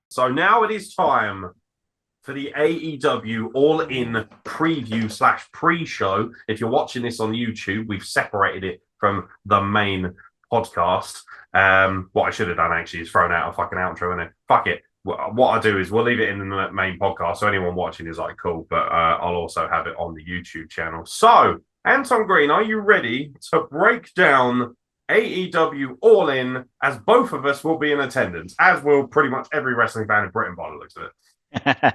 So now it is time for the AEW All In preview / pre-show. If you're watching this on YouTube, we've separated it from the main podcast. What I should have done actually is thrown out a fucking outro in it. Fuck it. What I do is we'll leave it in the main podcast, so anyone watching is like, cool, but I'll also have it on the YouTube channel. So, Anton Green, are you ready to break down AEW All In, as both of us will be in attendance, as will pretty much every wrestling fan in Britain by the looks of it?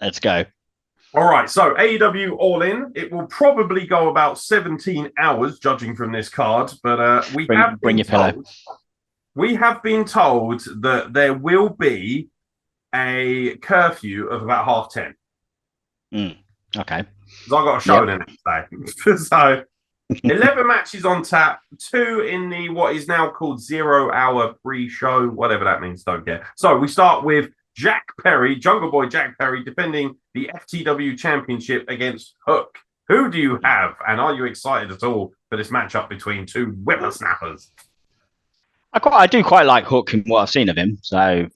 Let's go. All right, so AEW All In, it will probably go about 17 hours, judging from this card, but bring your pillow. We have been told that there will be a curfew of about 10:30. Okay. So I've got a show the next day. So 11 matches on tap, 2 in the what is now called 0 hour pre-show, whatever that means, don't care. So we start with Jack Perry, Jungle Boy Jack Perry, defending the FTW Championship against Hook. Who do you have, and are you excited at all for this matchup between two whippersnappers? I do quite like Hook and what I've seen of him, so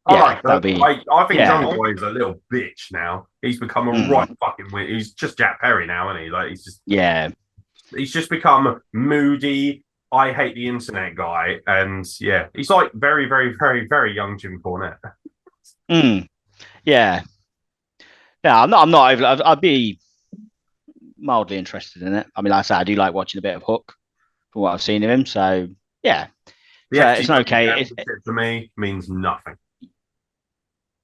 I think Jungle Boy is a little bitch now. He's become a right fucking weird. He's just Jack Perry now, isn't he? Like he's just become moody. I hate the internet guy, and he's like very, very, very, very young Jim Cornette. Yeah. I'm not over. I'd be mildly interested in it. I mean, like I said, I do like watching a bit of Hook from what I've seen of him. So it's okay. For me, means nothing.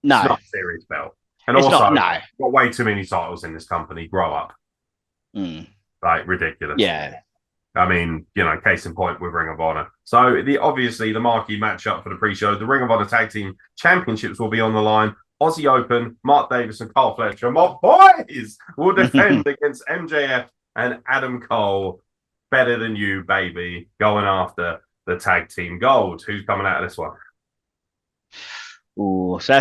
No, it's not a serious belt, and it's also got way too many titles in this company. Grow up, like ridiculous. Yeah. I mean, case in point with Ring of Honor. So obviously the marquee matchup for the pre-show, the Ring of Honor Tag Team Championships will be on the line. Aussie Open, Mark Davis and Carl Fletcher, my boys, will defend against MJF and Adam Cole. Better than you, baby. Going after the tag team gold. Who's coming out of this one? Oh, so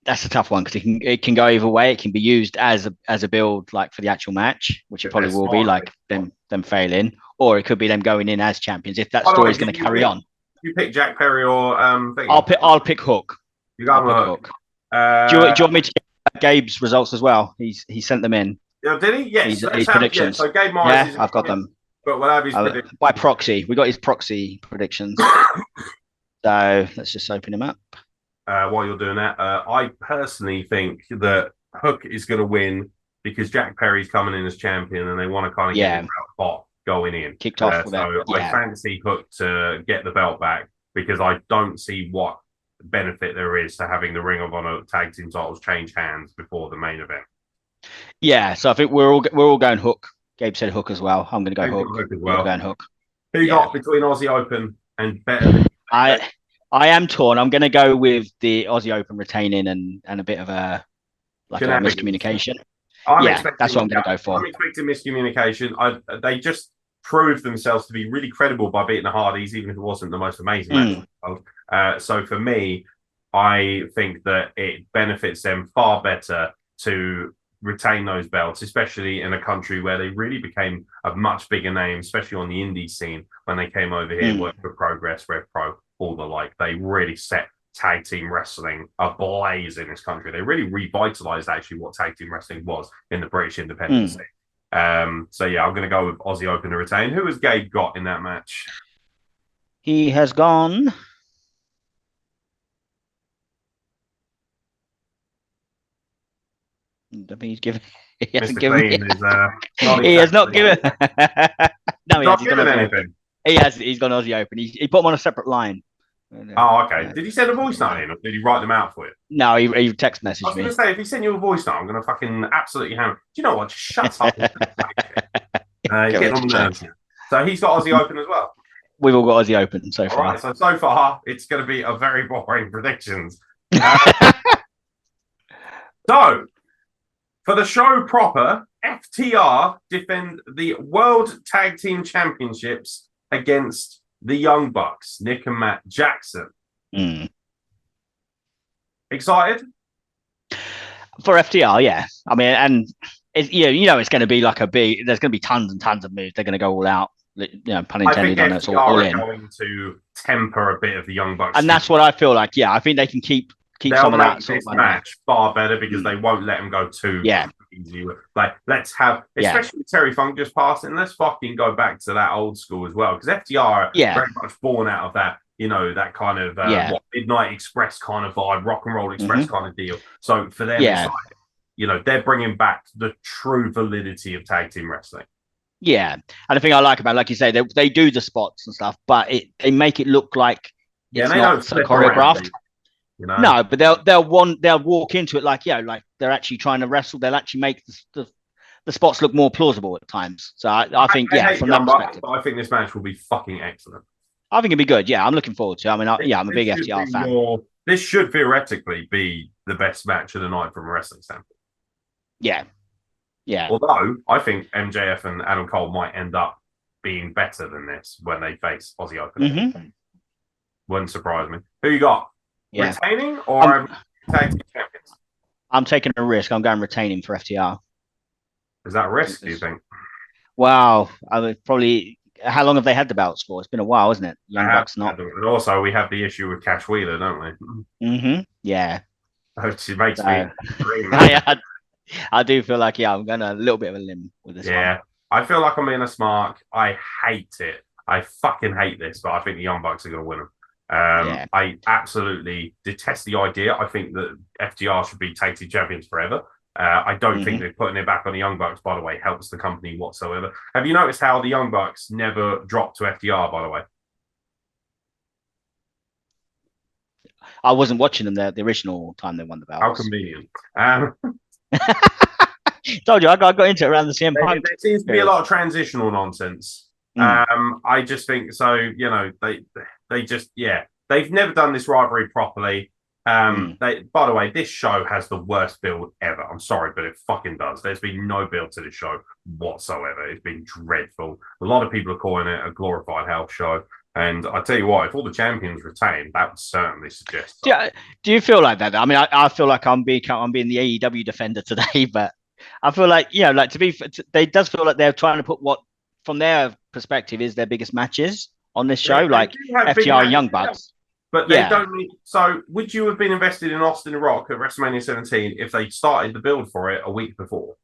that's a tough one because it can go either way. It can be used as a build, like for the actual match, which it probably will be, like them failing, or it could be them going in as champions if that story is going to carry on. You pick Jack Perry or I'll pick Hook. You got Hook. Do you want me to get Gabe's results as well? He sent them in. Yeah, did he? Yes. His predictions. So Gabe Morris. I've got them. But we'll have his predictions by proxy. We got his proxy predictions. So let's just open him up. While you're doing that, I personally think that Hook is going to win because Jack Perry's coming in as champion and they want to kind of get him hot going in. Kicked off with so I fancy Hook to get the belt back because I don't see what benefit there is to having the Ring of Honor tag team titles change hands before the main event. Yeah, so I think we're all going Hook. Gabe said Hook as well. I'm going to go Hook as well. We're going Hook. Who you got between Aussie Open and better than I am torn. I'm going to go with the Aussie Open retaining and a bit of a miscommunication. That's what I'm going to go for. I'm expecting miscommunication. They just proved themselves to be really credible by beating the Hardys, even if it wasn't the most amazing match. So for me, I think that it benefits them far better to retain those belts, especially in a country where they really became a much bigger name, especially on the indie scene when they came over here, worked for Progress, Rev Pro, all the like. They really set tag team wrestling ablaze in this country. They really revitalized actually what tag team wrestling was in the British independent scene. I'm going to go with Aussie Open to retain. Who has Gabe got in that match? He has gone. I think he's given. He hasn't given. He has not given. No, he hasn't given anything. He has. He's gone Aussie Open. He put them on a separate line. Oh, okay. Did he send a voice note in, or did he write them out for you? No, he text messaged me. I was going to say, if he sent you a voice note, I'm going to fucking absolutely hammer. Do you know what? Just shut up. Get on the nerves. So he's got Aussie Open as well. We've all got Aussie Open so far. All right, so far, it's going to be a very boring predictions. So, for the show proper, FTR defend the World Tag Team Championships against the Young Bucks, Nick and Matt Jackson. Excited? For FTR, yeah. I mean, and it's, it's going to be like there's going to be tons and tons of moves. They're going to go all out. pun I think intended on it's FTR all are in. going to temper a bit of the Young Bucks. And that's what I feel like. Yeah, I think they can keep They'll some of make that sort this of match far better because they won't let them go too easy. Like, let's have, especially with Terry Funk just passing, let's fucking go back to that old school as well. Because FTR are very much born out of that, that kind of Midnight Express kind of vibe, Rock and Roll Express kind of deal. So for them, it's like, they're bringing back the true validity of tag team wrestling. Yeah, and the thing I like about, like you say, they do the spots and stuff, but they make it look like it's not so choreographed. No, but they'll walk into it like they're actually trying to wrestle. They'll actually make the spots look more plausible at times. So I think from that perspective, I think this match will be fucking excellent. I think it'd be good. Yeah, I'm looking forward to it. I mean, I'm a big FTR fan. This should theoretically be the best match of the night from a wrestling standpoint. Yeah. Although I think MJF and Adam Cole might end up being better than this when they face Aussie Open. Wouldn't surprise me. Who you got? Yeah. Retaining or tag team champions? I'm taking a risk. I'm going retaining for FTR. Is that a risk, do you think? Wow. I would probably. How long have they had the belts for? It's been a while, isn't it? Young Bucks not. And also, we have the issue with Cash Wheeler, don't we? Yeah. Which makes me. I do feel like, I'm going a little bit of a limb with this one. Yeah. I feel like I'm being a smart. I hate it. I fucking hate this, but I think the Young Bucks are going to win them. I absolutely detest the idea. I think that FTR should be tag team champions forever. I don't think they're putting it back on the Young Bucks, by the way, helps the company whatsoever. Have you noticed how the Young Bucks never dropped to FTR, by the way? I wasn't watching them the original time they won the belts. How convenient. Told you, I got into it around the CM Punk. There seems to be a lot of transitional nonsense. I just think so. They just they've never done this rivalry properly. By the way, this show has the worst build ever. I'm sorry, but it fucking does. There's been no build to this show whatsoever. It's been dreadful. A lot of people are calling it a glorified health show. And I tell you what, if all the champions retain, that would certainly suggest. Do you feel like that? I mean, I feel like I'm being the AEW defender today, but I feel like they does feel like they're trying to put what, from their perspective, is their biggest matches on this show, like FTR and Young Bucks. But they don't need. So, would you have been invested in Austin and Rock at WrestleMania 17 if they started the build for it a week before?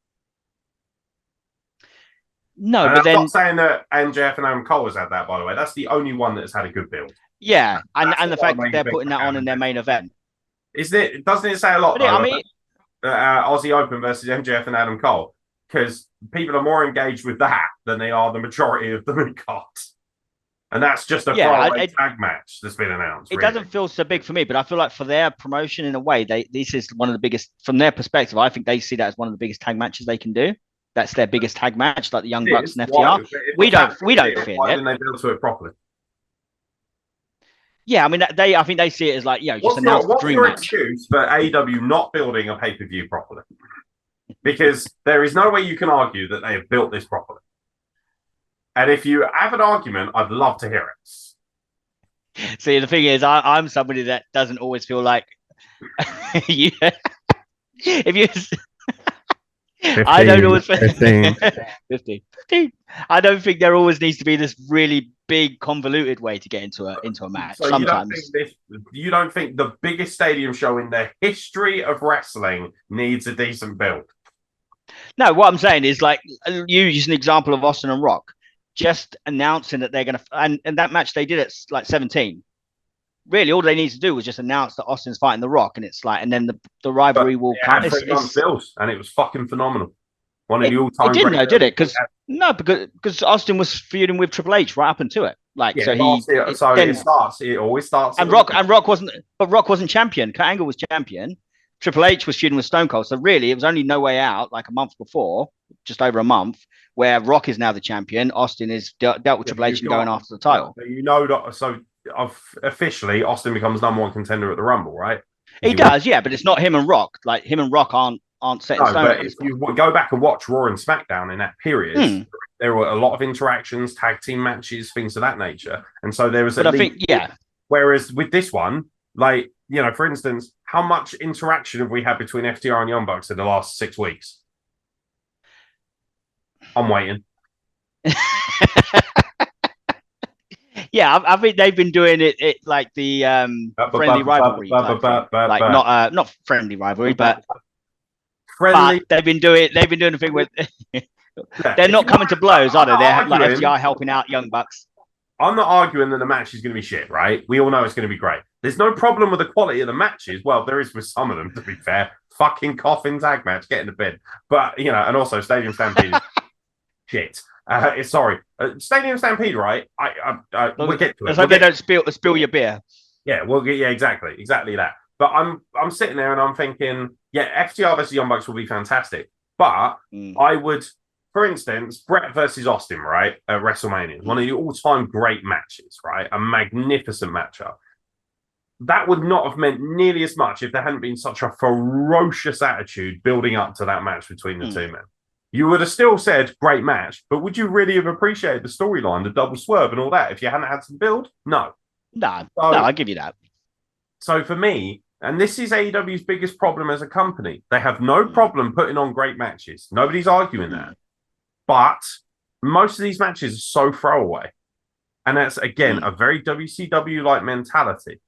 No, and but I'm not saying that MJF and Adam Cole has had that, by the way. That's the only one that's had a good build. Yeah, and the fact that they're putting that on in their main event. Doesn't it say a lot, though, I mean, Aussie Open versus MJF and Adam Cole? Because people are more engaged with that than they are the majority of the mid-cards. And that's just a throwaway tag match that's been announced. It doesn't feel so big for me, but I feel like for their promotion, in a way, this is one of the biggest, from their perspective, I think they see that as one of the biggest tag matches they can do. That's their biggest tag match, like the Young Bucks and FTR. We don't feel it. Why didn't they build to it properly? Yeah, I mean, I think they see it as like, just announce the dream match. What's your excuse for AEW not building a pay-per-view properly? Because there is no way you can argue that they have built this properly. And if you have an argument, I'd love to hear it. See, the thing is, I'm somebody that doesn't always feel like if you. 15, I don't always 15. 15. I don't think there always needs to be this really big, convoluted way to get into a match. So sometimes you don't think the biggest stadium show in the history of wrestling needs a decent build? No, what I'm saying is, like, you use an example of Austin and Rock. Just announcing that they're going to, and that match they did at like 17. Really, all they need to do was just announce that Austin's fighting The Rock, and it's like, and then the rivalry will come. And it was fucking phenomenal. One of the all-time. It didn't, though, did it? Because Austin was feuding with Triple H right up into it. Like, it always starts. And Rock wasn't champion. Kurt Angle was champion. Triple H was feuding with Stone Cold. So really, it was only No Way Out, like a month before, just over a month, where Rock is now the champion. Austin is dealt with Triple H and going after the title. Officially, Austin becomes number one contender at the Rumble, right? He does, yeah, but it's not him and Rock. Like, him and Rock aren't set in stone. But if you go back and watch Raw and SmackDown in that period, there were a lot of interactions, tag team matches, things of that nature. And so there was Whereas with this one, like, for instance, how much interaction have we had between FTR and Young Bucks in the last 6 weeks? I'm waiting. Yeah, I think they've been doing it like the friendly rivalry, like not friendly rivalry, but friendly. But they've been doing the thing with they're not coming to blows, are they? They're like FTR helping out Young Bucks. I'm not arguing that the match is going to be shit, right? We all know it's going to be great. There's no problem with the quality of the matches. Well, there is with some of them, to be fair. Fucking coffin tag match, get in the bin. But, and also Stadium Stampede is shit. Sorry. Stadium Stampede, right? We'll get to it. Let's hope they don't spill your beer. Yeah, exactly that. But I'm sitting there and I'm thinking, yeah, FTR versus Young Bucks will be fantastic. But I would, for instance, Brett versus Austin, right, at WrestleMania, one of the all-time great matches, right, a magnificent matchup. That would not have meant nearly as much if there hadn't been such a ferocious attitude building up to that match between the two men. You would have still said, great match, but would you really have appreciated the storyline, the double swerve and all that if you hadn't had some build? No. No, I give you that. So for me, and this is AEW's biggest problem as a company, they have no problem putting on great matches. Nobody's arguing that. But most of these matches are so throwaway. And that's, again, a very WCW-like mentality.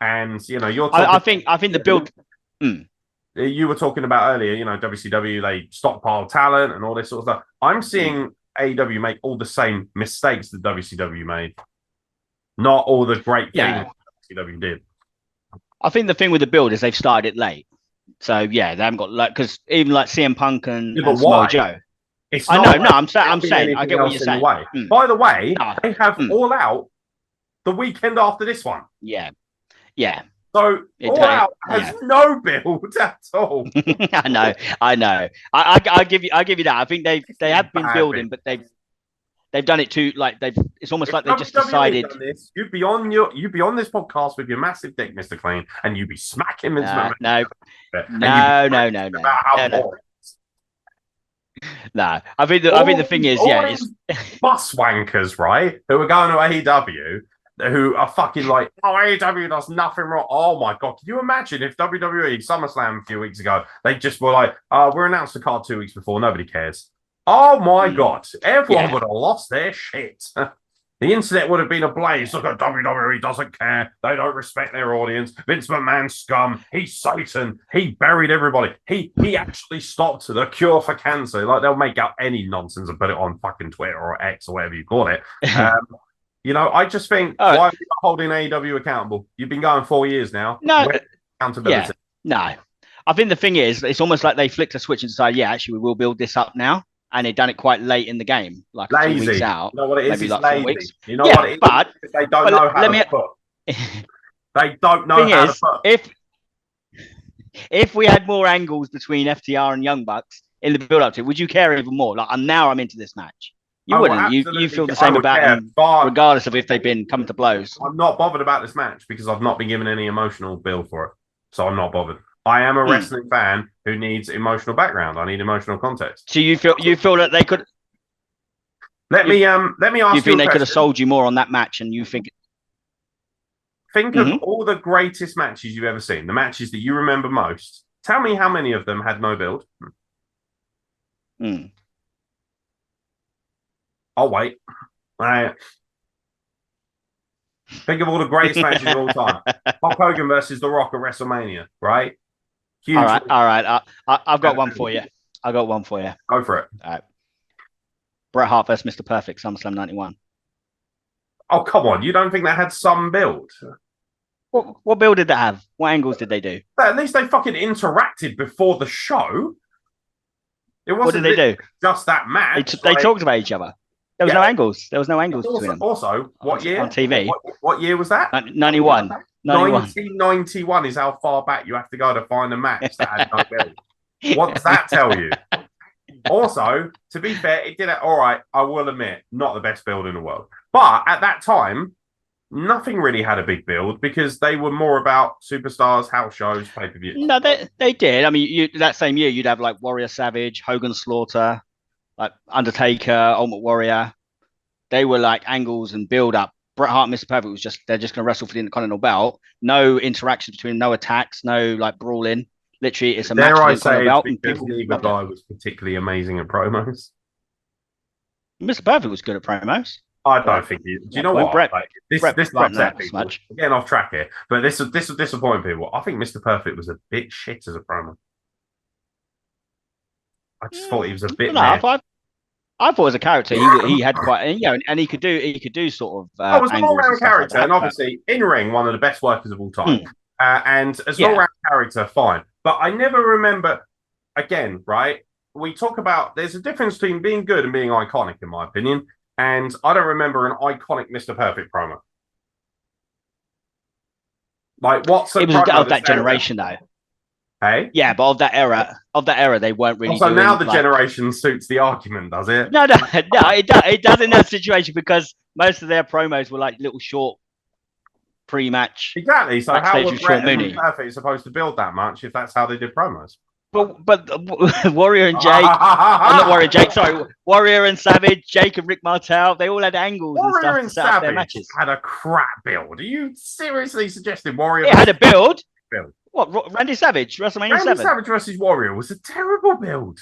And, you're talking... I think the build... You were talking about earlier, WCW, they stockpile talent and all this sort of stuff. I'm seeing AEW make all the same mistakes that WCW made. Not all the great things WCW did. I think the thing with the build is they've started it late. So, they haven't got... because even like CM Punk and Samoa Joe... I'm saying, I get what you're saying. By the way, they have All Out the weekend after this one. Yeah. So All Out has no build at all. I know. I give you that. I think they have been building, but they've done it too. Like it's almost like they just decided. You'd be on this podcast with your massive dick, Mr. Clean, and you'd be smacking him. No. No, I think the thing is, it's bus wankers, right? Who are going to AEW, who are fucking like, AEW does nothing wrong. Oh my god, can you imagine if WWE SummerSlam a few weeks ago, they just were like, we're announced the card 2 weeks before, nobody cares. Oh my god, everyone would have lost their shit. The internet would have been ablaze. Look at WWE, doesn't care. They don't respect their audience. Vince McMahon scum. He's Satan. He buried everybody. He actually stopped the cure for cancer. Like, they'll make up any nonsense and put it on fucking Twitter or X or whatever you call it. I just think, why are you not holding AEW accountable? You've been going 4 years now. No. Accountability. No. I think the thing is, it's almost like they flicked a switch and decided, actually, we will build this up now. And they've done it quite late in the game, like lazy. 2 weeks out. You know what it is? Maybe it's like lazy. 4 weeks. You know what it is? But they don't know how to put. They don't know how to put. If we had more angles between FTR and Young Bucks in the build-up to it, would you care even more? Like, I'm into this match. You wouldn't. You feel the same about them, regardless of if they've been coming to blows. I'm not bothered about this match because I've not been given any emotional build for it. So I'm not bothered. I am a wrestling fan who needs emotional background. I need emotional context. So you feel that they could... Let me ask you. You think they could have sold you more on that match, and you think? Think of all the greatest matches you've ever seen, the matches that you remember most. Tell me how many of them had no build. I'll wait. Think of all the greatest matches of all time. Hulk Hogan versus The Rock at WrestleMania, right? Huge. All right. I've got one for you. Go for it. All right. Bret Hart versus Mr. Perfect, SummerSlam 91. Oh, come on. You don't think that had some build? What build did they have? What angles did they do? But at least they fucking interacted before the show. It wasn't what did they do? Just that match. They talked about each other. There was no angles. There was no angles between them. Also, what year? On TV. What year was that? 91. 1991 is how far back you have to go to find a match that had no build. What does that tell you? Also, to be fair, it did it all right. I will admit, not the best build in the world. But at that time, nothing really had a big build because they were more about superstars, house shows, pay-per-view. No, they did. I mean, that same year, you'd have like Warrior Savage, Hogan Slaughter, like Undertaker, Ultimate Warrior. They were like angles and build up. Bret Hart and Mr. Perfect was they're just going to wrestle for the Intercontinental Belt. No interaction between, no attacks, no like brawling. Literally, it's a match for the Intercontinental Belt. Because neither guy was particularly amazing at promos. Mr. Perfect was good at promos. I don't think you. Do you know what? Brett, like, this Brett, will Brett upset much. people. We're getting off track here, but this will disappoint people. I think Mr. Perfect was a bit shit as a promo. I just thought he was a bit. I thought as a character he had quite, and he could do sort of. I was an all-round character, like and obviously in ring, one of the best workers of all time. And as an all-round character, fine. But I never remember. Again, right? We talk about there's a difference between being good and being iconic, in my opinion. And I don't remember an iconic Mr. Perfect promo. Like what's it was of that generation though. Hey, yeah, but of that era, they weren't really. So now the generation suits the argument, does it? No, it does in that situation because most of their promos were like little short pre-match. Exactly. So how was Brett and Perfect supposed to build that much if that's how they did promos? But Warrior and Jake, not Warrior Jake, sorry, Warrior and Savage, Jake and Rick Martel, they all had angles Warrior and stuff to set up their matches. Had a crap build. Are you seriously suggesting Warrior? It had a build. What? Randy Savage, WrestleMania 7. Randy Savage versus Warrior was a terrible build.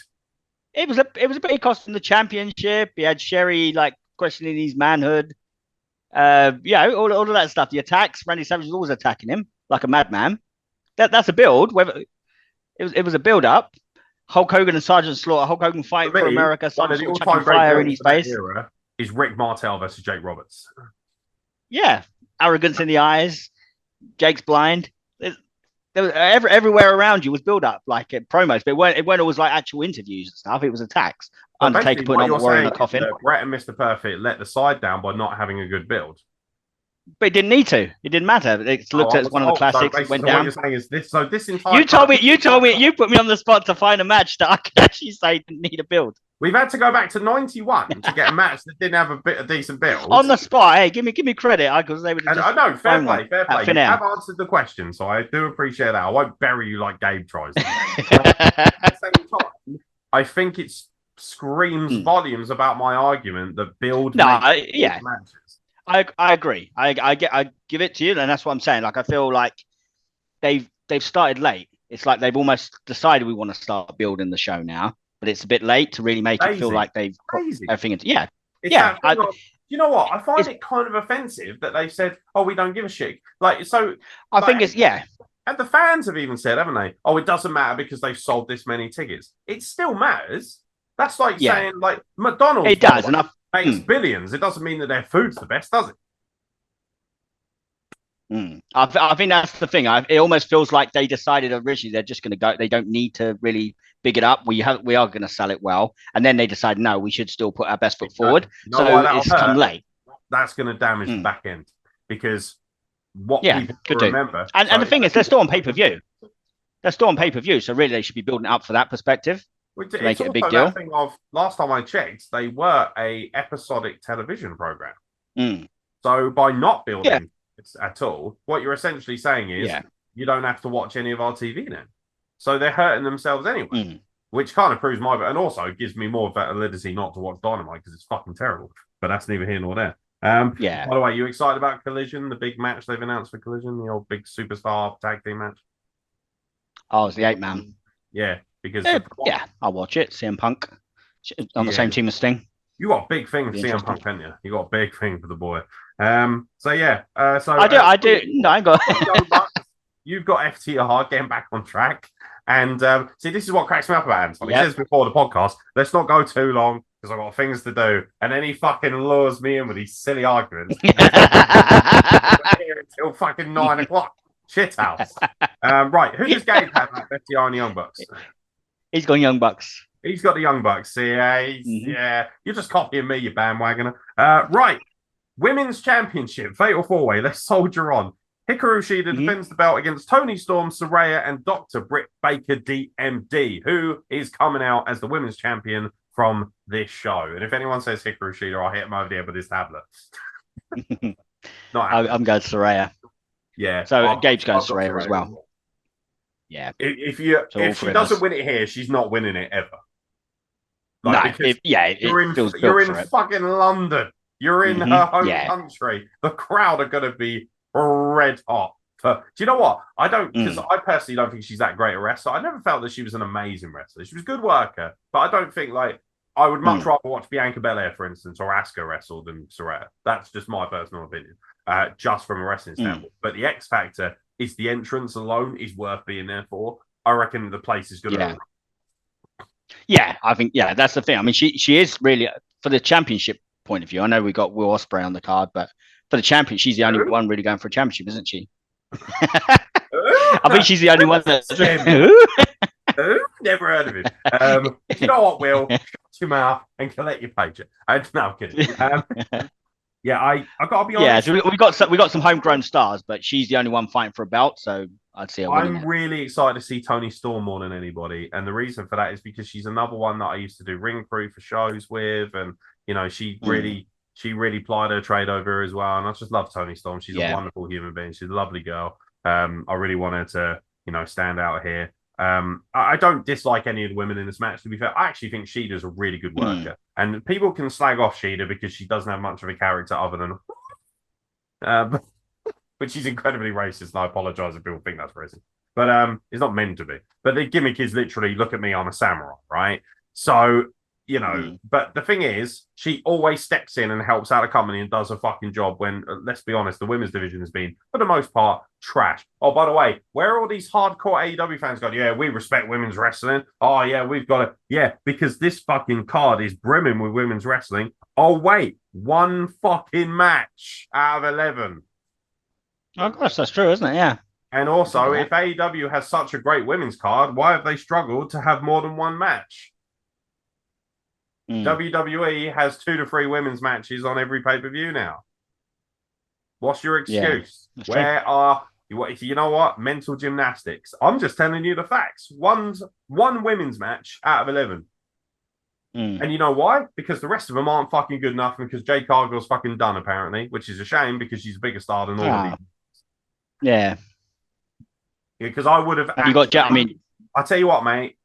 It was a bit. He cost him the championship. He had Sherry like questioning his manhood. All of that stuff. The attacks. Randy Savage was always attacking him like a madman. That's a build. Whether it was a build up. Hulk Hogan and Sergeant Slaughter. Hulk Hogan fighting for America. Sergeant Slaughter chucking fire in his face. Is Rick Martel versus Jake Roberts. Yeah, arrogance in the eyes. Jake's blind. There was everywhere around you was build up like promos, but it weren't always like actual interviews and stuff. It was attacks. Undertaker putting on Warrior in the coffin. Brett and Mr. Perfect let the side down by not having a good build. But it didn't need to. It didn't matter. It looked at as one of the classics. It went down. What you're saying is this. So this entire. You told me. You put me on the spot to find a match that I could actually say didn't need a build. We've had to go back to 91 to get a match that didn't have a decent build. On the spot, hey, give me credit, because they would. I know, fair play. You have answered the question, so I do appreciate that. I won't bury you like Gabe tries. At the same time, I think it screams volumes about my argument that build. Matches. I agree. I give it to you, and that's what I'm saying. Like I feel like they've started late. It's like they've almost decided we want to start building the show now. But it's a bit late to really make it feel like they've put everything into. Yeah. You know what? I find it kind of offensive that they've said, "Oh, we don't give a shit." Like, so I think it's and the fans have even said, haven't they? Oh, it doesn't matter because they've sold this many tickets. It still matters. That's like saying, like McDonald's. It does, and makes billions. It doesn't mean that their food's the best, does it? I think that's the thing. It almost feels like they decided originally they're just going to go. They don't need to really big it up. We are going to sell it well, and then they decide no, we should still put our best foot forward. It's come late. That's going to damage the back end because what people remember. And the thing is, they're still on pay-per-view. So really, they should be building up for that perspective to make it a big deal. Thing of last time I checked, they were a episodic television program. So by not building at all, what you're essentially saying is you don't have to watch any of our TV then. So they're hurting themselves anyway, which kind of proves and also gives me more validity not to watch Dynamite because it's fucking terrible. But that's neither here nor there. By the way, you excited about Collision, the big match they've announced for Collision, the old big superstar tag team match? Oh, it's the 8-man. Yeah, because I'll watch it. CM Punk on the same team as Sting. You got a big thing for CM Punk, haven't you? You got a big thing for the boy. So I do. No, I got. You've got FTR getting back on track, and see, this is what cracks me up about Anton. He says before the podcast, let's not go too long because I've got things to do, and then he fucking lures me in with these silly arguments until fucking 9:00. Shit house. Right, who does Gabe have at FTR and the Young Bucks? He's got Young Bucks. He's got the Young Bucks. Yeah, you're just copying me, you bandwagoner. Right. Women's Championship, Fatal 4-Way. Let's soldier on. Hikaru Shida defends the belt against Toni Storm, Saraya, and Dr. Britt Baker, DMD, who is coming out as the women's champion from this show. And if anyone says Hikaru Shida, I'll hit him over the head with his tablet. I'm going Saraya. Yeah. So Gabe's going Saraya as well. Yeah. If she doesn't win it here, she's not winning it ever. You're in fucking London. You're in her home country. The crowd are going to be red hot. Do you know what? I don't, because I personally don't think she's that great a wrestler. I never felt that she was an amazing wrestler. She was a good worker, but I don't think I would much rather watch Bianca Belair, for instance, or Asuka wrestle than Saraya. That's just my personal opinion, just from a wrestling standpoint. But the X Factor is the entrance alone is worth being there for. I reckon the place is going to. Yeah, I think that's the thing. I mean, she is really for the championship point of view. I know we got Will Ospreay on the card, but for the champion, she's the only one really going for a championship, isn't she? I think she's the only one that. Never heard of it. You know what, Will? Shut your mouth and collect your paycheck. No, I'm kidding. I gotta be honest. Yeah, so we got some homegrown stars, but she's the only one fighting for a belt, so I'd say I'm really excited to see Toni Storm more than anybody, and the reason for that is because she's another one that I used to do ring crew for shows with, and she really plied her trade over as well, and I just love Toni Storm. She's a wonderful human being. She's a lovely girl. I really want her to stand out here. I don't dislike any of the women in this match, to be fair. I actually think Shida's a really good worker. And people can slag off Shida because she doesn't have much of a character other than... but she's incredibly racist, and I apologize if people think that's racist. But it's not meant to be. But the gimmick is literally, look at me, I'm a samurai, right? So... but the thing is, she always steps in and helps out a company and does a fucking job when, let's be honest, the women's division has been, for the most part, trash. Oh, by the way, where are all these hardcore AEW fans going, yeah, we respect women's wrestling. Oh, yeah, we've got it. Yeah, because this fucking card is brimming with women's wrestling. Oh, wait, one fucking match out of 11. Oh, gosh, that's true, isn't it? Yeah. And also, if AEW has such a great women's card, why have they struggled to have more than one match? WWE has 2 to 3 women's matches on every pay-per-view now. What's your excuse? Where are you know what? Mental gymnastics. I'm just telling you the facts. One women's match out of 11. And you know why? Because the rest of them aren't fucking good enough, and because Jade Cargill's fucking done, apparently, which is a shame because she's a bigger star than all of these. Yeah. Because I would have... I tell you what, mate.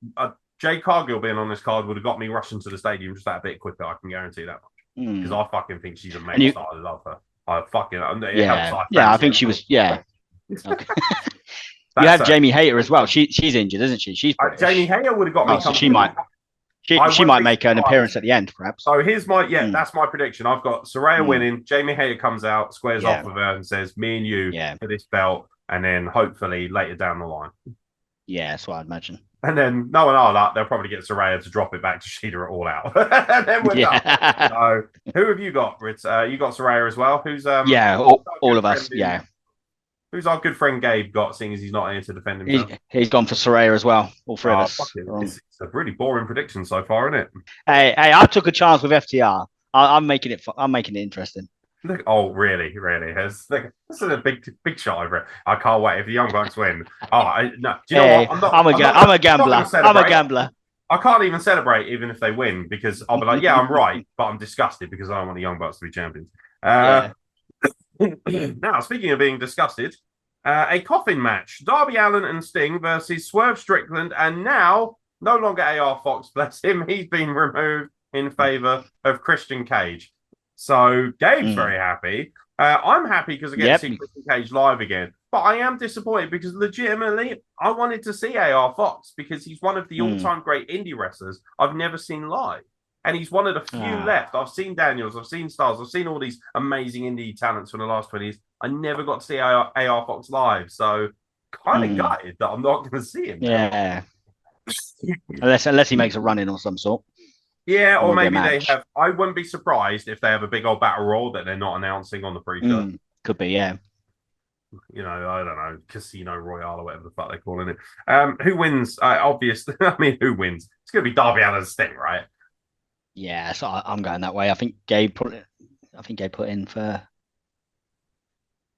Jade Cargill being on this card would have got me rushing to the stadium just that bit quicker. I can guarantee that much. Because I fucking think she's a mega star. I love her. I fucking... I think she was... Yeah. Okay. You have Jamie Hayter as well. She's injured, isn't she? She's Jamie Hayter would have got me. So she might make an appearance at the end, perhaps. So here's my that's my prediction. I've got Saraya winning. Jamie Hayter comes out, squares off with her, and says, "Me and you for this belt," and then hopefully later down the line. Yeah, that's what I'd imagine. And then knowing all that, they'll probably get Saraya to drop it back to Shida at All Out, and then we're done. So, who have you got, Ritz? You got Saraya as well. Who's all of us. Yeah. Who's our good friend Gabe got, seeing as he's not here to defend himself? He's gone for Saraya as well. All three of us. It's a really boring prediction so far, isn't it? Hey, I took a chance with FTR. I'm making it interesting. Look, oh, really? This is a big shot over it. I can't wait if the Young Bucks win. Do you know what? I'm a gambler. I'm a gambler. I can't even celebrate even if they win because I'll be like, yeah, I'm right, but I'm disgusted because I don't want the Young Bucks to be champions. Now, speaking of being disgusted, a coffin match: Darby Allin and Sting versus Swerve Strickland, and now no longer AR Fox. Bless him, he's been removed in favor of Christian Cage. So Gabe's very happy. I'm happy because I get to see Christian Cage live again. But I am disappointed because legitimately I wanted to see AR Fox because he's one of the all-time great indie wrestlers I've never seen live. And he's one of the few left. I've seen Daniels, I've seen Styles, I've seen all these amazing indie talents from the last 20 years. I never got to see AR Fox live. So kind of gutted that I'm not going to see him. Yeah. Unless he makes a run-in or some sort. Yeah, or maybe they have. I wouldn't be surprised if they have a big old battle royal that they're not announcing on the pre-show. Could be, yeah. You know, I don't know, Casino Royale or whatever the fuck they're calling it. Who wins? Obviously, who wins? It's going to be Darby Allin's Sting, right? Yeah, so I'm going that way. I think Gabe put in for.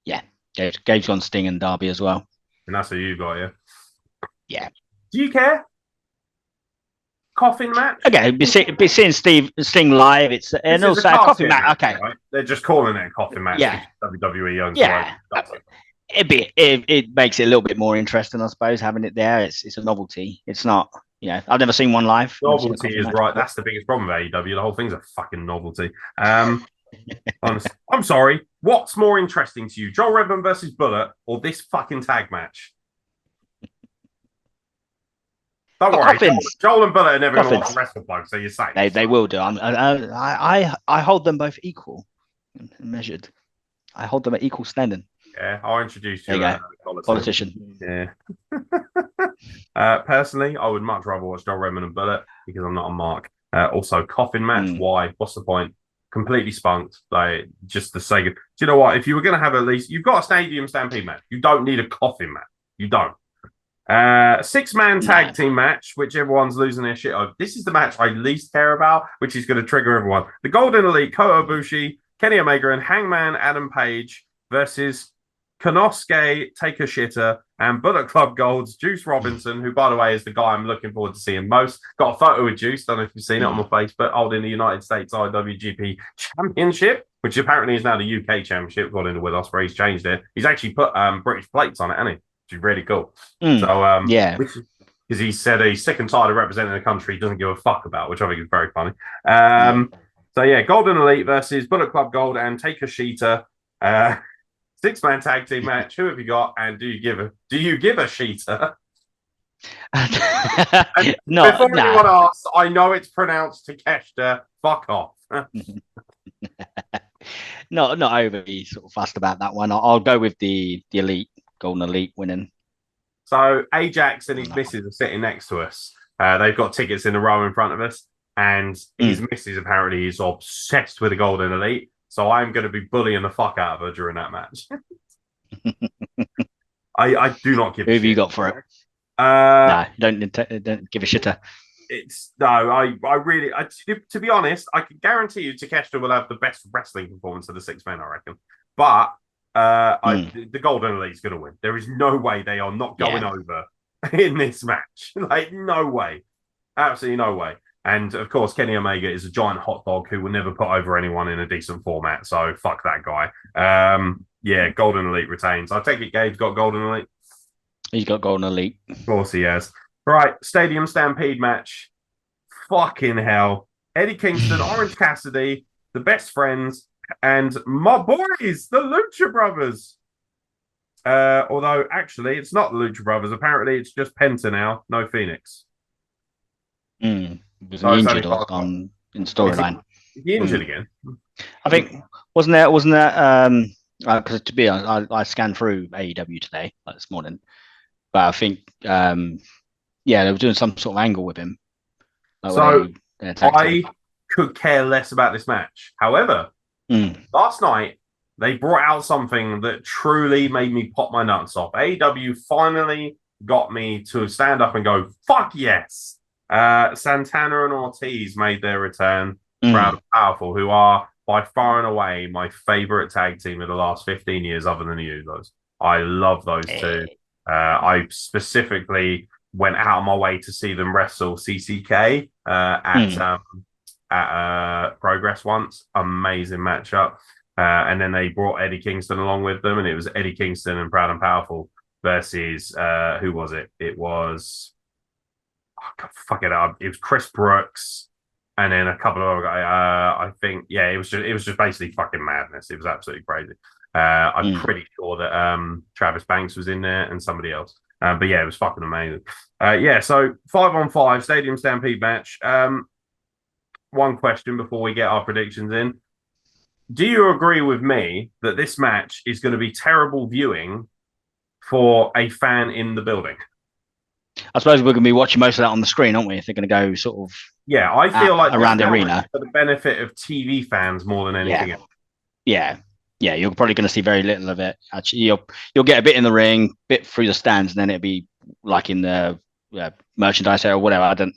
Yeah, Gabe's gone Sting and Darby as well. And that's who you got, yeah. Yeah. Do you care? Coffin match? Okay, be seeing Sting live. It's and also a coffin match. Okay, right? They're just calling it a coffin match. Yeah, WWE owns it makes it a little bit more interesting, I suppose, having it there. It's a novelty. It's not. I've never seen one live. Novelty is right. That's the biggest problem with AEW. The whole thing's a fucking novelty. I'm sorry. What's more interesting to you, Joel Redman versus Bullet, or this fucking tag match? Don't worry. Coffins. Joel and Bullet are never going to watch the wrestle bloke, so you're safe. They will do. I hold them both equal, measured. I hold them at equal standing. Yeah, I'll introduce you. There you go. Politician. Yeah. Personally, I would much rather watch Joel Redman and Bullet because I'm not a mark. Also, coffin match. Why? What's the point? Completely spunked. Like, just the sake of. Do you know what? If you were going to have at least, you've got a stadium stampede match. You don't need a coffin match. You don't. 6-man tag team match, which everyone's losing their shit over. This is the match I least care about, which is going to trigger everyone. The Golden Elite, Kota Ibushi, Kenny Omega, and Hangman Adam Page versus Konosuke Takeshita and Bullet Club Gold's Juice Robinson, who, by the way, is the guy I'm looking forward to seeing most. Got a photo with Juice. Don't know if you've seen it on my Facebook. Holding the United States IWGP Championship, which apparently is now the UK Championship, according to Will Ospreay. He's changed it. He's actually put British plates on it, hasn't he? Which is really cool. So, yeah. Because he said he's sick and tired of representing a country he doesn't give a fuck about, which I think is very funny. So, yeah, Golden Elite versus Bullet Club Gold and Takeshita. 6-man tag team match. Who have you got? And do you give a Sheeta? No. Before anyone asks, I know it's pronounced Takeshita. Fuck off. Not overly sort of fussed about that one. I'll go with the Elite, Golden Elite winning. So Ajax and his missus are sitting next to us. They've got tickets in a row in front of us, and his missus apparently is obsessed with the Golden Elite. So I'm going to be bullying the fuck out of her during that match. I do not give. Who have you got for it? No, don't give a shitter. I really, to be honest, I can guarantee you Takeshita will have the best wrestling performance of the 6 men, I reckon. But the Golden Elite is going to win. There is no way they are not going over in this match. Like, no way. Absolutely no way. And, of course, Kenny Omega is a giant hot dog who will never put over anyone in a decent format. So, fuck that guy. Golden Elite retains. I take it Gabe's got Golden Elite. He's got Golden Elite. Of course he has. Right, Stadium Stampede match. Fucking hell. Eddie Kingston, Orange Cassidy, the Best Friends, and my boys, the Lucha Brothers. Although, actually, it's not the Lucha Brothers. Apparently, it's just Penta now, no Phoenix. Was he injured in storyline? Is he injured again? I think wasn't that because to be honest, I scanned through AEW today, like this morning, but I think they were doing some sort of angle with him. Like I could care less about this match. However, last night they brought out something that truly made me pop my nuts off. AEW finally got me to stand up and go, "Fuck yes!" Santana and Ortiz made their return. Proud and Powerful, who are by far and away my favorite tag team of the last 15 years, other than the Usos. I love those two. I specifically went out of my way to see them wrestle CCK at Progress once. Amazing matchup. And then they brought Eddie Kingston along with them, and it was Eddie Kingston and Proud and Powerful versus who was it? It was fuck it up. It was Chris Brooks, and then a couple of other guys. I think, it was just basically fucking madness. It was absolutely crazy. I'm pretty sure that Travis Banks was in there and somebody else. But it was fucking amazing. So 5-on-5 Stadium Stampede match. One question before we get our predictions in. Do you agree with me that this match is going to be terrible viewing for a fan in the building? I suppose we're going to be watching most of that on the screen, aren't we? If they're going to go sort of I feel like around the arena for the benefit of TV fans more than anything else. Yeah, you're probably going to see very little of it. Actually, you'll get a bit in the ring, bit through the stands, and then it'll be like in the merchandise area or whatever. I don't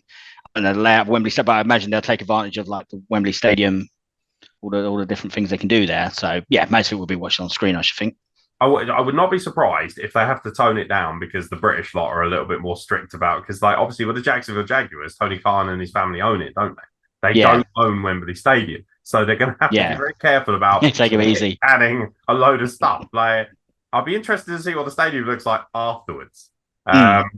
know the layout of Wembley Stadium, but I imagine they'll take advantage of like the Wembley Stadium, all the different things they can do there. So most of it will be watched on screen, I should think. I would not be surprised if they have to tone it down because the British lot are a little bit more strict about, because like obviously with the Jacksonville Jaguars, Tony Khan and his family own it, don't they? They don't own Wembley Stadium, so they're going to have to be very careful about take it easy, adding a load of stuff. Like I'll be interested to see what the stadium looks like afterwards. I'm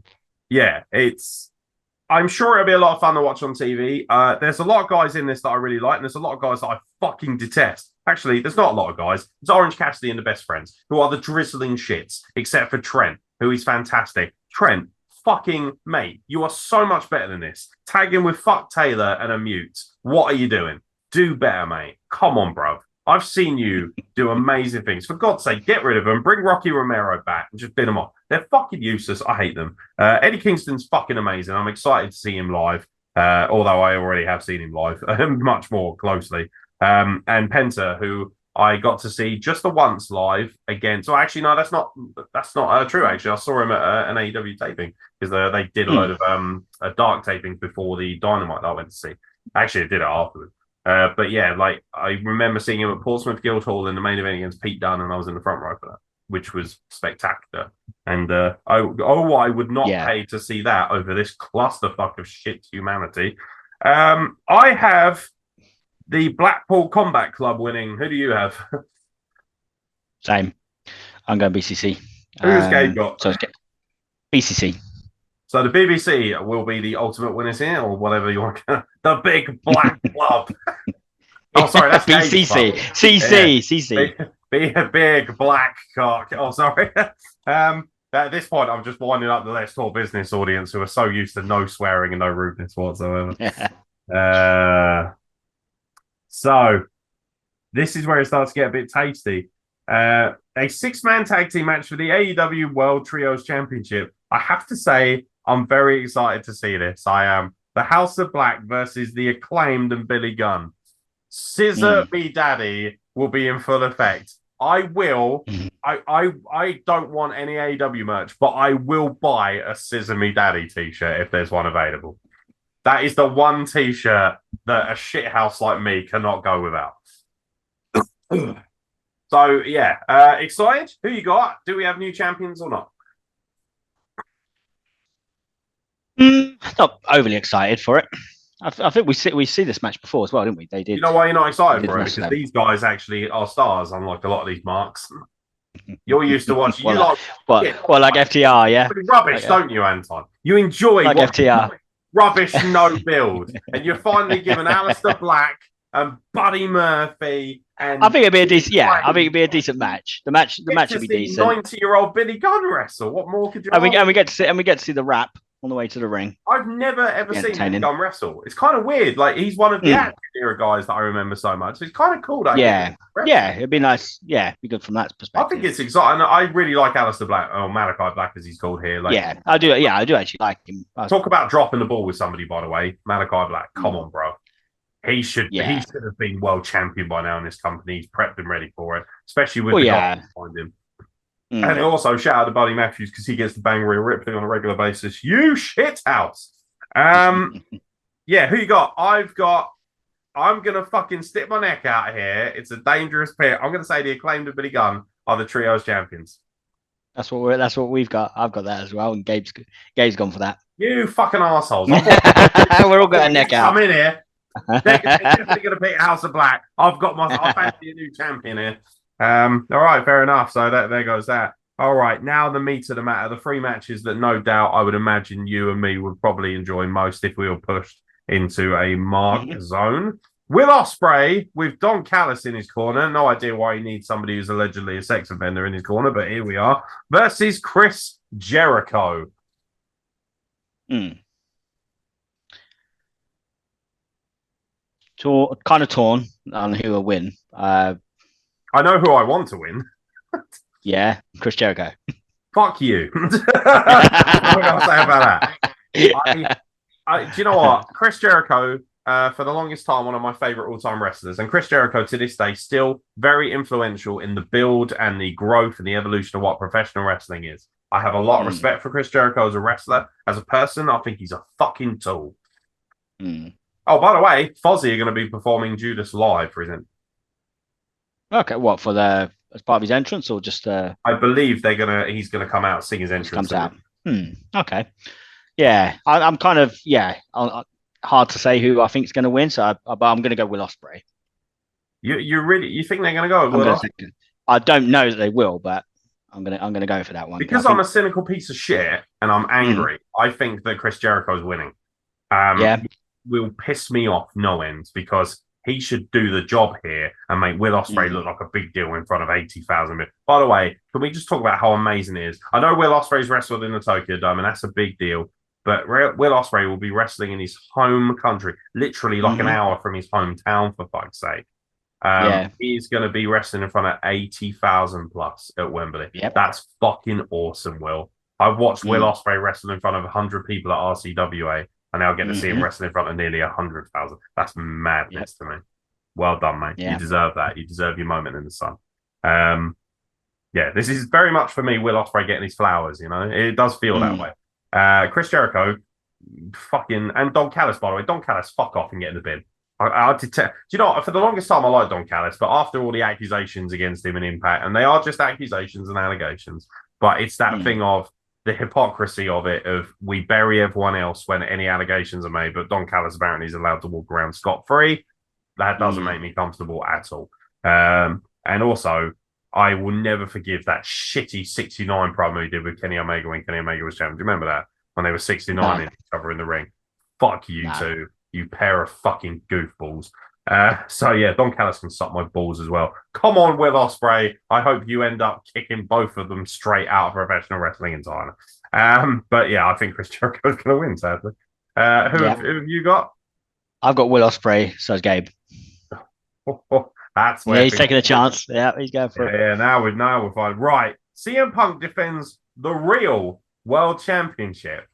sure it'll be a lot of fun to watch on TV. There's a lot of guys in this that I really like, and there's a lot of guys that I fucking detest. Actually, there's not a lot of guys. It's Orange Cassidy and the Best Friends, who are the drizzling shits, except for Trent, who is fantastic. Trent, fucking mate. You are so much better than this. Tagging with fuck Taylor and a mute. What are you doing? Do better, mate. Come on, bro. I've seen you do amazing things. For God's sake, get rid of them. Bring Rocky Romero back and just bin them off. They're fucking useless. I hate them. Eddie Kingston's fucking amazing. I'm excited to see him live, although I already have seen him live much more closely. And Penta, who I got to see just the once live against. So actually, no, that's not true. Actually, I saw him at an AEW taping because they did a load of dark tapings before the Dynamite that I went to see. Actually, I did it afterwards. But yeah, like I remember seeing him at Portsmouth Guildhall in the main event against Pete Dunne, and I was in the front row for that, which was spectacular. And I would not pay to see that over this clusterfuck of shit humanity. I have the Blackpool Combat Club winning. Who do you have? Same. I'm going BCC. Who's Gabe got? So BCC. So the BBC will be the ultimate winners here, or whatever you want. The Big Black Club. Oh, sorry, that's BCC. CC. Big Black Cock. Oh, sorry. At this point, I'm just winding up the Let's Talk Business audience who are so used to no swearing and no rudeness whatsoever. So this is where it starts to get a bit tasty. A 6-man tag team match for the AEW World Trios Championship. I have to say, I'm very excited to see this. I am. The House of Black versus the Acclaimed and Billy Gunn. Scissor Me Daddy will be in full effect. I will. I don't want any AEW merch, but I will buy a Scissor Me Daddy t-shirt if there's one available. That is the one t-shirt that a shithouse like me cannot go without. So yeah, excited? Who you got? Do we have new champions or not? Not overly excited for it. I think we see this match before as well, didn't we? They did. You know why you're not excited for it? Because these guys actually are stars, unlike a lot of these marks. You're used to watching. Like FTR, yeah. Rubbish, don't you, Anton? You enjoy like FTR. Rubbish, no build, and you're finally given Aleister Black and Buddy Murphy. And I think it'd be a decent. Yeah, I think it'd be a decent match. The match would be decent. 90-year-old Billy Gunn wrestle. What more could you? And we get to see the rap on the way to the ring. I've never ever seen Billy Gunn wrestle. It's kind of weird. Like he's one of the action era guys that I remember so much. So it's kind of cool. It'd be nice. Yeah, it'd be good from that perspective. I think it's exciting. I really like Aleister Black, or Malachi Black as he's called here. Like, yeah, I do. Yeah, I do actually like him. Talk about dropping the ball with somebody, by the way. Malachi Black, come on, bro. He should have been world champion by now in this company. He's prepped and ready for it, especially with the guys behind him. And also shout out to Buddy Matthews because he gets to bang Rhea Ripley on a regular basis. You shit house. Yeah, who you got? I'm gonna fucking stick my neck out here. It's a dangerous pair. I'm gonna say the Acclaimed and Billy Gunn are the trios champions. That's what we've got. I've got that as well, and Gabe's gone for that. You fucking assholes. We're all got a neck out. I'm in here. They're definitely gonna pick House of Black. I fancy a new champion here. All right, fair enough. So there goes that. All right, now the meat of the matter, the 3 matches that no doubt I would imagine you and me would probably enjoy most if we were pushed into a mark zone. Will Ospreay with Don Callis in his corner. No idea why he needs somebody who's allegedly a sex offender in his corner, but here we are. Versus Chris Jericho. Kind of torn on who will win. I know who I want to win. Yeah, Chris Jericho. Fuck you. What can I say about that? Do you know what? Chris Jericho, for the longest time, one of my favorite all-time wrestlers. And Chris Jericho, to this day, still very influential in the build and the growth and the evolution of what professional wrestling is. I have a lot of respect for Chris Jericho as a wrestler. As a person, I think he's a fucking tool. Oh, by the way, Fozzy are going to be performing Judas live for his Okay, what as part of his entrance or just? I believe he's gonna come out sing his entrance. Comes out. Okay. Yeah, I'm kind of hard to say who I think is going to win. So, but I'm going to go Will Ospreay. You think they're going to go? Will Ospreay? I don't know that they will, but I'm gonna go for that one because I'm a cynical piece of shit and I'm angry. I think that Chris Jericho is winning. Will piss me off no end because he should do the job here and make Will Ospreay look like a big deal in front of 80,000 people. By the way, can we just talk about how amazing it is? I know Will Ospreay's wrestled in the Tokyo Dome, and that's a big deal. But Will Ospreay will be wrestling in his home country, literally like an hour from his hometown, for fuck's sake. He's going to be wrestling in front of 80,000 plus at Wembley. Yep. That's fucking awesome, Will. I've watched Will Ospreay wrestle in front of 100 people at RCWA, and now I get to see him wrestle in front of nearly 100,000. That's madness to me. Well done, mate. You deserve that. You deserve your moment in the sun. This is very much for me, Will Ospreay getting his flowers, you know? It does feel that way. Chris Jericho, and Don Callis, by the way. Don Callis, fuck off and get in the bin. Do you know what? For the longest time, I liked Don Callis, but after all the accusations against him in Impact, and they are just accusations and allegations, but it's that thing of the hypocrisy of it, of we bury everyone else when any allegations are made, but Don Callis apparently is allowed to walk around scot-free. That doesn't make me comfortable at all. And also, I will never forgive that shitty 69 promo he did with Kenny Omega when Kenny Omega was champion. Do you remember that? When they were 69 in each other in the ring. Fuck you two, you pair of fucking goofballs. Don Callis can suck my balls as well. Come on, Will Ospreay. I hope you end up kicking both of them straight out of professional wrestling entirely. I think Chris Jericho's going to win, sadly. Who have you got? I've got Will Ospreay, so is Gabe. That's where he's taking a chance. Yeah, he's going for it. Yeah, now we're fine. Right. CM Punk defends the real World Championship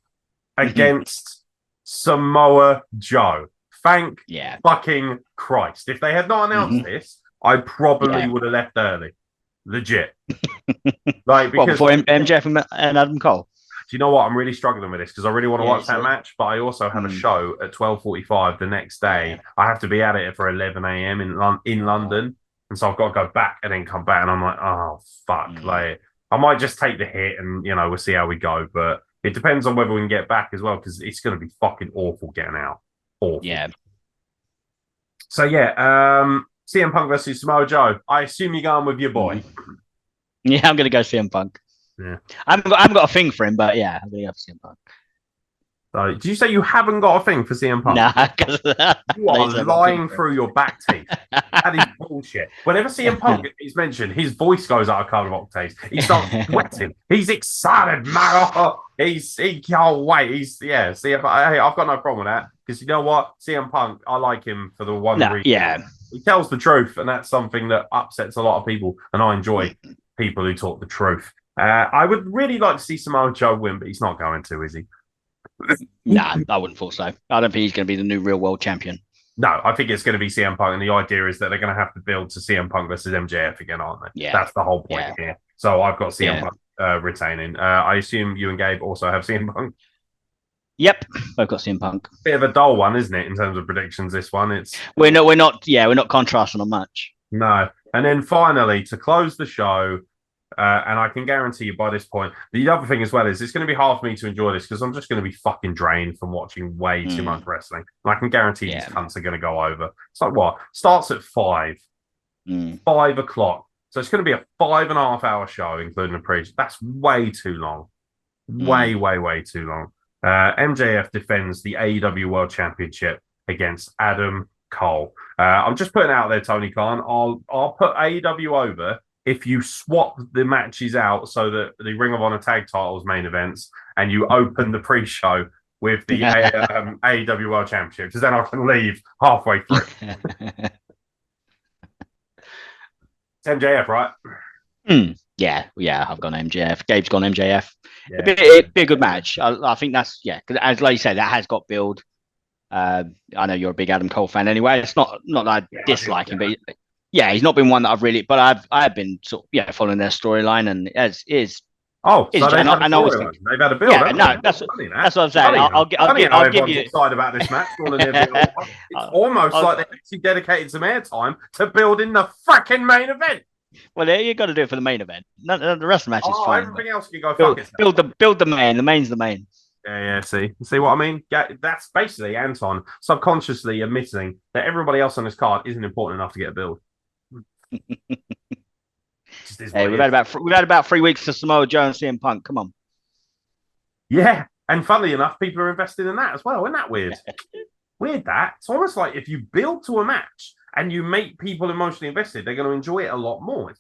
against Samoa Joe. Thank fucking Christ. If they had not announced this, I probably would have left early. Legit. Because before MJF and Adam Cole? Do you know what? I'm really struggling with this because I really want to watch that match, but I also have a show at 12:45 the next day. I have to be at it for 11 a.m. in London, and so I've got to go back and then come back, and I'm like, oh, fuck. Like, I might just take the hit and, we'll see how we go, but it depends on whether we can get back as well because it's going to be fucking awful getting out. Awful. Yeah. So, CM Punk versus Samoa Joe. I assume you're going with your boy. Yeah, I'm going to go CM Punk. Yeah. I haven't got a thing for him, but I'm going to go for CM Punk. So, did you say you haven't got a thing for CM Punk? Nah, because you are lying through your back teeth. That is bullshit. Whenever CM Punk is mentioned, his voice goes out a couple of octaves. He starts sweating. He's excited, man. He can't wait. CM. Hey, I've got no problem with that because you know what, CM Punk, I like him for the one reason. Yeah, he tells the truth, and that's something that upsets a lot of people. And I enjoy people who talk the truth. I would really like to see Samoa Joe win, but he's not going to, is he? Nah, I wouldn't thought so. I don't think he's going to be the new real world champion. No, I think it's going to be CM Punk, and the idea is that they're going to have to build to CM Punk versus MJF again, aren't they? Yeah. That's the whole point here. So I've got CM Punk retaining. I assume you and Gabe also have CM Punk? Yep, I've got CM Punk. Bit of a dull one, isn't it, in terms of predictions, this one? We're not contrasting on much. No. And then finally, to close the show, and I can guarantee you by this point, the other thing as well is it's going to be hard for me to enjoy this because I'm just going to be fucking drained from watching way too much wrestling. And I can guarantee these cunts are going to go over. It's like what? Starts at 5. 5 o'clock. So it's going to be a 5.5 hour show, including the pre. That's way too long. Way too long. MJF defends the AEW World Championship against Adam Cole. I'm just putting out there, Tony Khan. I'll put AEW over if you swap the matches out so that the Ring of Honor tag titles main events and you open the pre-show with the AEW World Championship, because then I can leave halfway through. It's MJF, right? Yeah, I've gone MJF. Gabe's gone MJF. It'd be a good match. I think that's, because as like you say, that has got build. I know you're a big Adam Cole fan anyway. It's not that I dislike him, but he's not been one that I've really, but I've been sort of, following their storyline, and as is. Oh, so they've had a build. Yeah, no, that's what I'm saying. I'll give you excited about this match. It's almost like they actually dedicated some airtime to building the fucking main event. Well, you got to do it for the main event. The rest of the match is fine. Everything else can go fuck itself. Build the main. The main's the main. Yeah. See what I mean? Yeah, that's basically Anton subconsciously admitting that everybody else on this card isn't important enough to get a build. Hey, we've had about 3 weeks for Samoa Joe and CM Punk. Come on. Yeah, and funnily enough, people are invested in that as well. Isn't that weird? Weird that. It's almost like if you build to a match and you make people emotionally invested, they're going to enjoy it a lot more.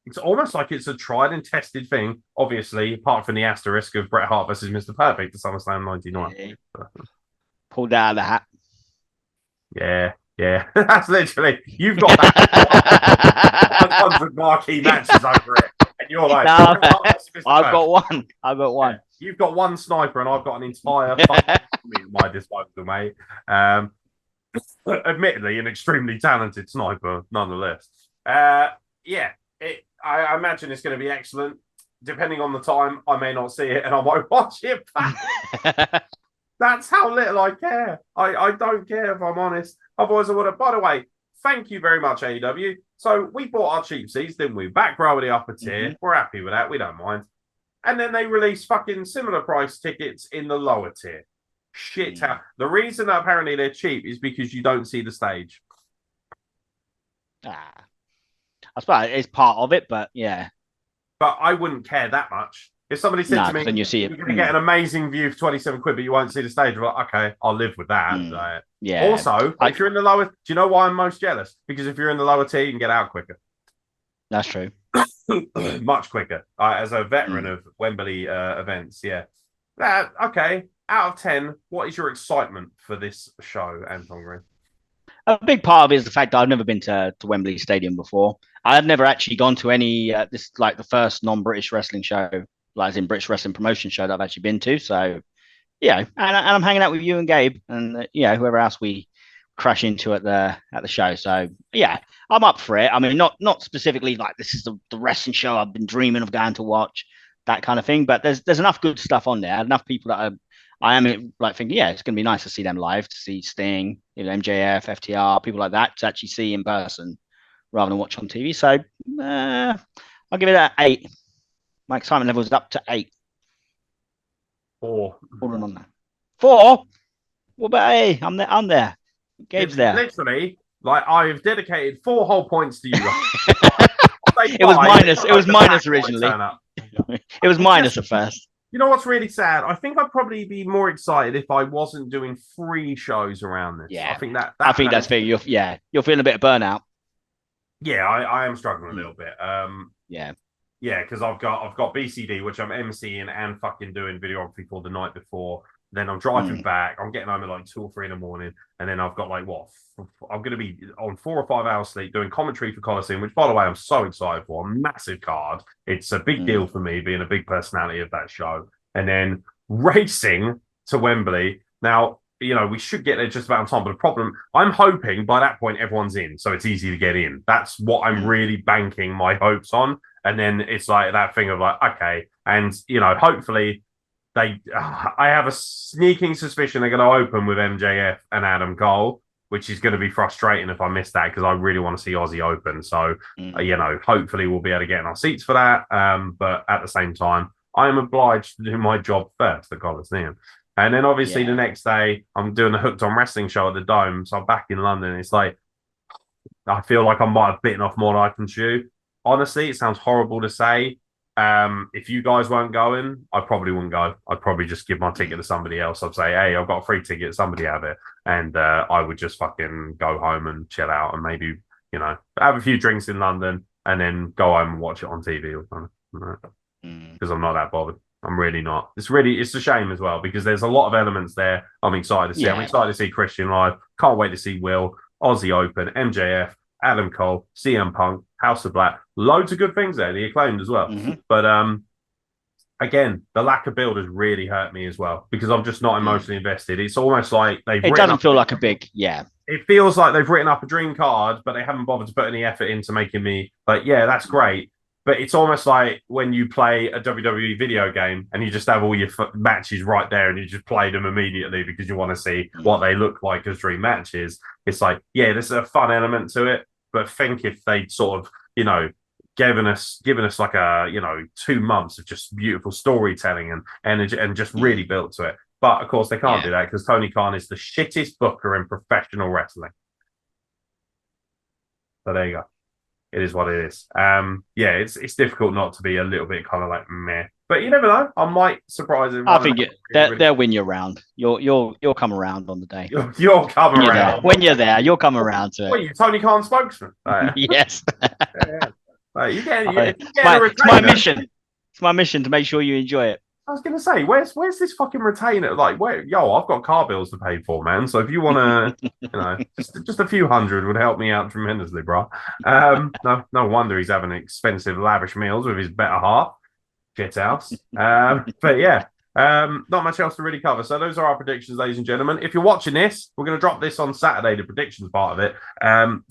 It's almost like it's a tried and tested thing. Obviously, apart from the asterisk of Bret Hart versus Mr. Perfect at SummerSlam '99. Pulled out of the hat. Yeah. That's literally, you've got that 100 marquee matches over it. And you're like, no, I've got one. Yeah. You've got one sniper, and I've got an entire at my disposal, mate. Admittedly, an extremely talented sniper, nonetheless. I imagine it's going to be excellent. Depending on the time, I may not see it, and I won't watch it back. That's how little I care. I don't care, if I'm honest. Otherwise, I would have. By the way, thank you very much, AEW. So we bought our cheap seats, didn't we? Back row of the upper tier. We're happy with that. We don't mind. And then they released fucking similar price tickets in the lower tier. Shit. The reason that apparently they're cheap is because you don't see the stage. I suppose it's part of it, but yeah. But I wouldn't care that much. If somebody said to me, then you see it. You're going to get an amazing view for 27 quid, but you won't see the stage. I'm like, okay, I'll live with that. Yeah. Also, if you're in the lower, do you know why I'm most jealous? Because if you're in the lower tier, you can get out quicker. That's true. Much quicker. As a veteran of Wembley events, yeah. Okay, out of 10, what is your excitement for this show, Anton Green? A big part of it is the fact that I've never been to Wembley Stadium before. I've never actually gone to any, this is like the first non-British wrestling show, like as in British wrestling promotion show that I've actually been to. So, yeah, and I'm hanging out with you and Gabe and, whoever else we crash into at the show. So, yeah, I'm up for it. I mean, not specifically like this is the wrestling show I've been dreaming of going to watch, that kind of thing. But there's enough good stuff on there, enough people that I am like thinking, yeah, it's going to be nice to see them live, to see Sting, MJF, FTR, people like that, to actually see in person rather than watch on TV. So I'll give it an 8. My excitement level is up to 8. 4. Hold on that. 4? What about 8? I'm there. Gabe's there. Literally, like I've dedicated 4 whole points to you. It was minus originally. It was minus at first. You know what's really sad? I think I'd probably be more excited if I wasn't doing 3 shows around this. Yeah, I think that's fair. You're feeling a bit of burnout. Yeah, I am struggling a little bit. Yeah, because I've got BCD, which I'm emceeing and fucking doing videography for the night before. Then I'm driving back. I'm getting home at like 2 or 3 in the morning, and then I've got like I'm going to be on 4 or 5 hours sleep doing commentary for Coliseum, which by the way I'm so excited for. A massive card. It's a big deal for me being a big personality of that show, and then racing to Wembley. Now we should get there just about on time, but the problem I'm hoping by that point everyone's in, so it's easy to get in. That's what I'm really banking my hopes on, and then it's like that thing of like okay, and hopefully. I have a sneaking suspicion they're going to open with MJF and Adam Cole, which is going to be frustrating if I miss that because I really want to see Aussie open. So, hopefully we'll be able to get in our seats for that. But at the same time, I am obliged to do my job first at Coliseum. And then obviously the next day, I'm doing the Hooked on Wrestling show at the Dome. So I'm back in London. It's like, I feel like I might have bitten off more than I can chew. Honestly, it sounds horrible to say. If you guys weren't going, I probably wouldn't go. I'd probably just give my ticket to somebody else. I'd say, hey, I've got a free ticket. Somebody have it. And I would just fucking go home and chill out and maybe, have a few drinks in London and then go home and watch it on TV or something. Because I'm not that bothered. I'm really not. It's a shame as well because there's a lot of elements there I'm excited to see. I'm excited to see Christian live. Can't wait to see Will, Aussie Open, MJF, Adam Cole, CM Punk, House of Black, loads of good things there. The Acclaimed as well. But again, the lack of build has really hurt me as well because I'm just not emotionally invested. It's almost like it doesn't feel like a big It feels like they've written up a dream card, but they haven't bothered to put any effort into making me like, yeah, that's great. But it's almost like when you play a WWE video game and you just have all your matches right there and you just play them immediately because you want to see what they look like as dream matches. It's like, yeah, there's a fun element to it. But think if they'd sort of, given us like a, 2 months of just beautiful storytelling and energy and just really built to it. But of course they can't do that because Tony Khan is the shittest booker in professional wrestling. So there you go. It is what it is. It's difficult not to be a little bit kind of like meh But you never know. I might surprise him. I think they'll win you around. You'll come around on the day. You'll come around. When you're there, you'll come around to it. What are you, Tony Khan spokesman? Yes. It's my mission. It's my mission to make sure you enjoy it. I was gonna say, where's this fucking retainer? Like, I've got car bills to pay for, man. So if you wanna, just a few hundred would help me out tremendously, bro. No wonder he's having expensive, lavish meals with his better half. Shit house. But yeah, not much else to really cover. So those are our predictions, ladies and gentlemen. If you're watching this, we're going to drop this on Saturday, the predictions part of it.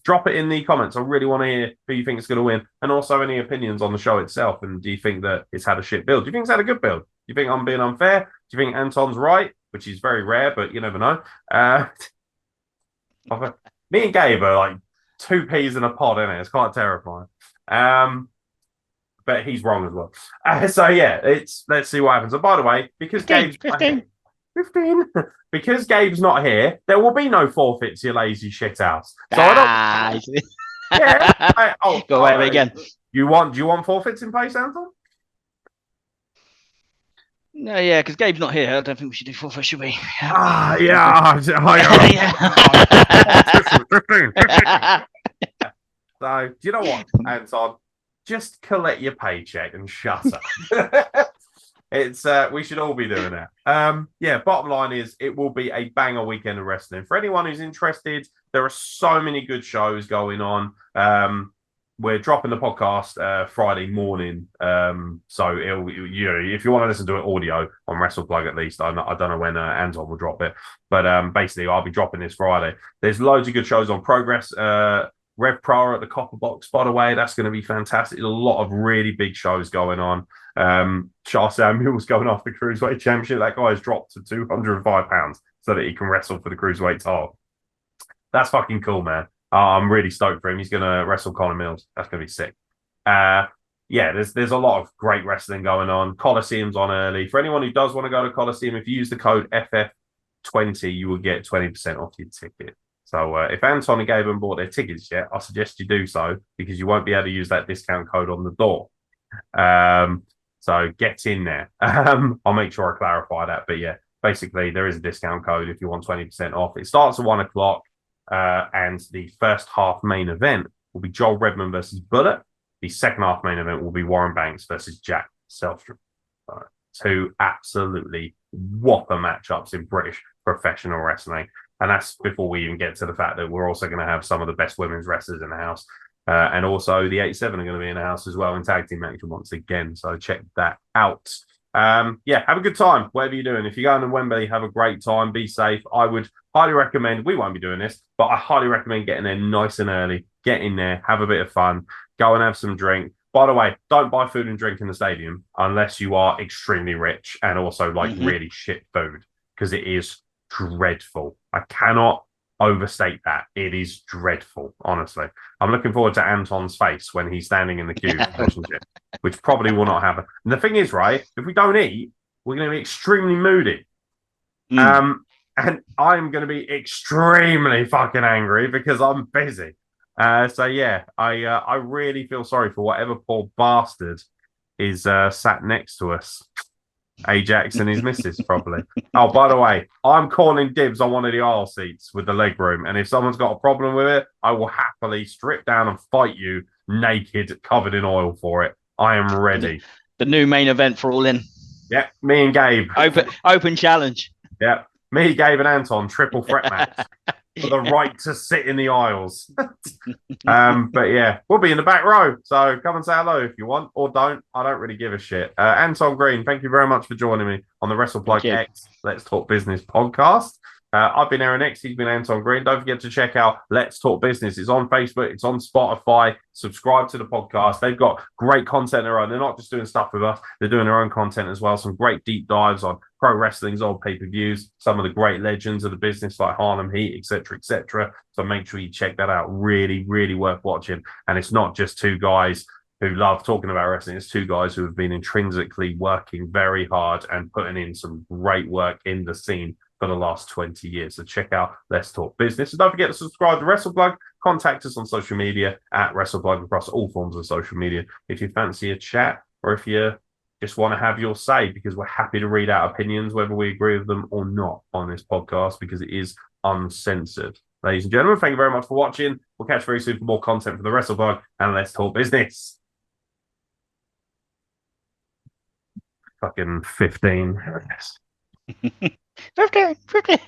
Drop it in the comments. I really want to hear who you think is going to win, and also any opinions on the show itself. And do you think that it's had a shit build? Do you think it's had a good build? Do you think I'm being unfair? Do you think Anton's right? Which is very rare, but you never know. Me and Gabe are like two peas in a pod, isn't it? It's quite terrifying. But he's wrong as well. So yeah, let's see what happens. And by the way, because 15. Because Gabe's not here, there will be no forfeits, you lazy shit house. So I don't. Yeah. Go away again. Do you want forfeits in place, Anton? No, yeah, because Gabe's not here. I don't think we should do forfeit, should we? Yeah. 15. So do you know what, Anton? Just collect your paycheck and shut up. It's we should all be doing that. Bottom line is it will be a banger weekend of wrestling. For anyone who's interested, there are so many good shows going on. We're dropping the podcast Friday morning. So if you want to listen to it audio on WrestlePlug at least, I don't know when Anton will drop it. But basically I'll be dropping this Friday. There's loads of good shows on Progress. Rev Pro at the Copper Box, by the way, that's going to be fantastic. There's a lot of really big shows going on. Charles Samuel's going off the Cruiserweight Championship. That guy has dropped to 205 pounds so that he can wrestle for the Cruiserweight title. That's fucking cool, man. I'm really stoked for him. He's going to wrestle Conor Mills. That's going to be sick. There's a lot of great wrestling going on. Coliseum's on early. For anyone who does want to go to Coliseum, if you use the code FF20, you will get 20% off your ticket. So if Anton and Gabe haven't bought their tickets yet, I suggest you do so because you won't be able to use that discount code on the door. So get in there. I'll make sure I clarify that. But yeah, basically there is a discount code if you want 20% off. It starts at 1:00 and the first half main event will be Joel Redman versus Bullet. The second half main event will be Warren Banks versus Jack Selstrom. Two absolutely whopper matchups in British professional wrestling. And that's before we even get to the fact that we're also going to have some of the best women's wrestlers in the house. And also the 87 are going to be in the house as well in tag team action once again. So check that out. Have a good time, whatever you're doing. If you're going to Wembley, have a great time. Be safe. I would highly recommend, we won't be doing this, but I highly recommend getting there nice and early. Get in there, have a bit of fun, go and have some drink. By the way, don't buy food and drink in the stadium unless you are extremely rich and also really shit food because it is dreadful. I cannot overstate that. It is dreadful, honestly. I'm looking forward to Anton's face when he's standing in the queue, which probably will not happen. And the thing is, right, if we don't eat, we're going to be extremely moody. And I'm going to be extremely fucking angry because I'm busy. I really feel sorry for whatever poor bastard is sat next to us. Ajax and his missus, probably. Oh, by the way, I'm calling dibs on one of the aisle seats with the leg room. And if someone's got a problem with it, I will happily strip down and fight you naked, covered in oil for it. I am ready. The new main event for All In. Yeah, me and Gabe. Open challenge. Yeah, me, Gabe, and Anton, triple threat match. For the right to sit in the aisles. But yeah, we'll be in the back row. So come and say hello if you want or don't. I don't really give a shit. Anton Green, thank you very much for joining me on the WrestlePlug X Let's Talk Business podcast. I've been Aaron X. He's been Anton Green. Don't forget to check out Let's Talk Business. It's on Facebook. It's on Spotify. Subscribe to the podcast. They've got great content of their own. They're not just doing stuff with us. They're doing their own content as well. Some great deep dives on pro wrestling's old pay-per-views. Some of the great legends of the business like Harlem Heat, etc., etc. So make sure you check that out. Really, really worth watching. And it's not just two guys who love talking about wrestling. It's two guys who have been intrinsically working very hard and putting in some great work in the scene for the last 20 years. So check out Let's Talk Business. And don't forget to subscribe to WrestlePlug. Contact us on social media at WrestlePlug across all forms of social media. If you fancy a chat or if you just want to have your say, because we're happy to read out opinions, whether we agree with them or not, on this podcast, because it is uncensored. Ladies and gentlemen, thank you very much for watching. We'll catch you very soon for more content for the WrestlePod, and let's talk business. Fucking 15. 50.